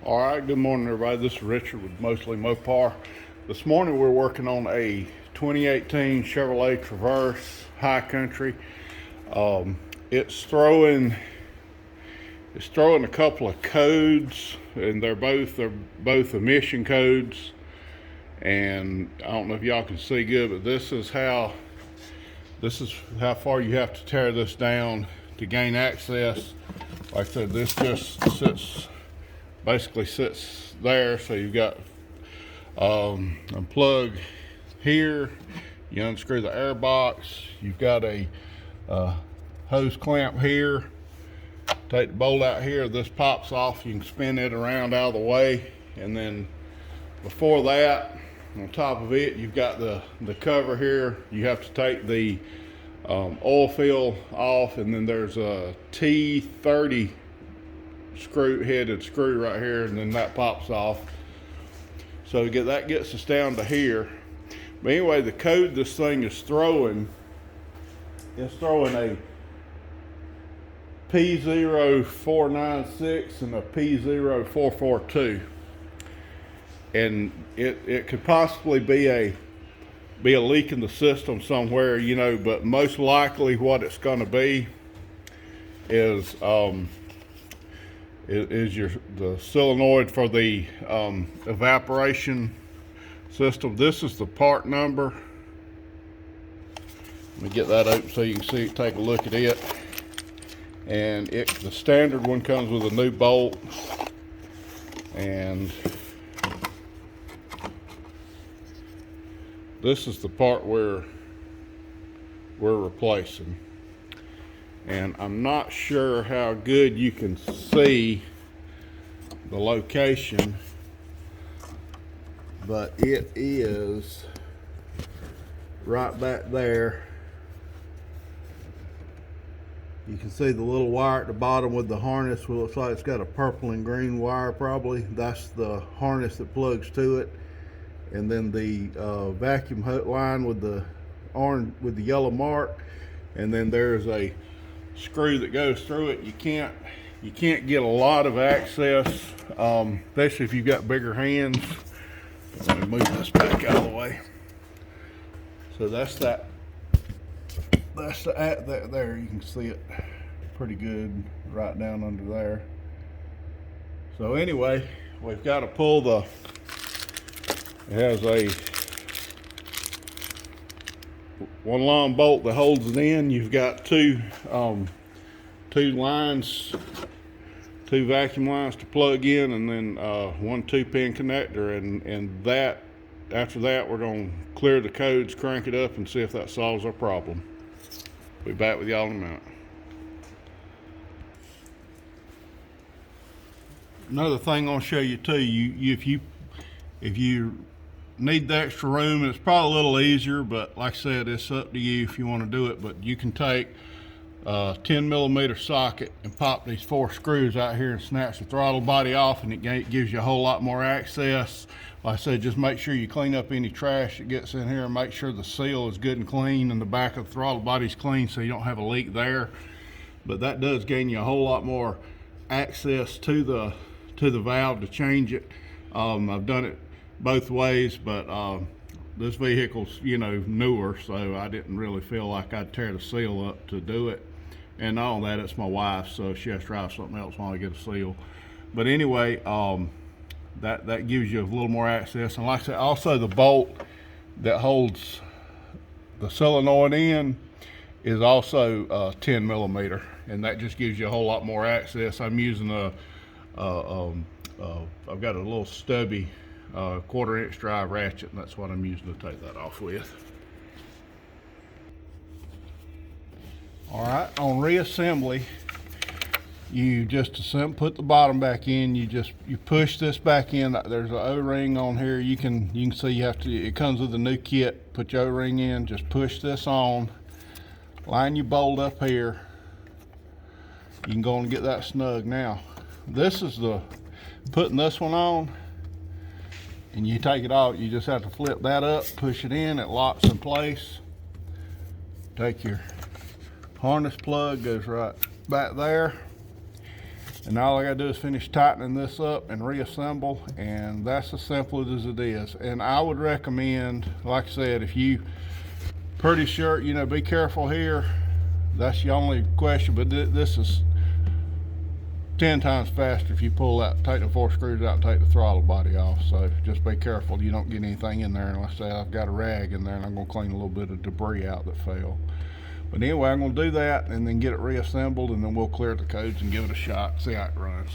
All right, good morning, everybody. This is Richard with mostlymopar. This morning we're working on a 2018 Chevrolet Traverse High Country. It's throwing a couple of codes, and they're both emission codes. And I don't know if y'all can see good, but this is how far you have to tear this down to gain access. Like I said, this just basically sits there. So you've got a plug here, you unscrew the air box, you've got a hose clamp here, take the bolt out here, this pops off, you can spin it around out of the way, and then before that, on top of it, you've got the cover here. You have to take the oil fill off, and then there's a T30 headed screw right here, and then that pops off. So that gets us down to here. But anyway, the code this thing is throwing, it's throwing a P0496 and a P0442. And it could possibly be a leak in the system somewhere, you know, but most likely what it's going to be is the solenoid for the evaporation system. This is the part number. Let me get that open so you can see it, take a look at it. And the standard one comes with a new bolt, and this is the part where we're replacing. And I'm not sure how good you can see the location, but it is right back there. You can see the little wire at the bottom with the harness. Well, it looks like it's got a purple and green wire probably. That's the harness that plugs to it. And then the vacuum line with the orange with the yellow mark, and then there's a screw that goes through it. You can't get a lot of access, especially if you've got bigger hands. Let me move this back out of the way. So that's that. That's there. You can see it pretty good right down under there. So anyway, we've got to pull the. It has one long bolt that holds it in. You've got two lines, two vacuum lines to plug in, and then one 2-pin connector. And that, after that, we're going to clear the codes, crank it up, and see if that solves our problem. Be back with y'all in a minute. Another thing I'm going to show you too. If you need the extra room, it's probably a little easier, but like I said, it's up to you if you want to do it. But you can take a 10mm socket and pop these 4 screws out here and snatch the throttle body off, and it gives you a whole lot more access. Like I said, just make sure you clean up any trash that gets in here, and make sure the seal is good and clean and the back of the throttle body's clean so you don't have a leak there. But that does gain you a whole lot more access to the valve to change it. I've done it both ways, but this vehicle's, you know, newer, so I didn't really feel like I'd tear the seal up to do it. And not only that, it's my wife, so she has to drive something else while I get a seal. But anyway, that gives you a little more access. And like I said, also the bolt that holds the solenoid in is also 10mm, and that just gives you a whole lot more access. I'm using I've got a little stubby 1/4-inch drive ratchet, and that's what I'm using to take that off with. All right, on reassembly, you just put the bottom back in. You push this back in. There's an O-ring on here. You can see it comes with a new kit. Put your O-ring in. Just push this on. Line your bolt up here. You can go and get that snug. Now, this is putting this one on. And you take it off, you just have to flip that up, push it in, it locks in place. Take your harness plug, goes right back there. And all I gotta do is finish tightening this up and reassemble, and that's as simple as it is. And I would recommend, like I said, if you pretty sure, you know, be careful here. That's the only question, but this is 10 times faster if you pull out, take the 4 screws out and take the throttle body off. So just be careful you don't get anything in there. And like I say, I've got a rag in there and I'm gonna clean a little bit of debris out that fell. But anyway, I'm gonna do that and then get it reassembled, and then we'll clear the codes and give it a shot, see how it runs.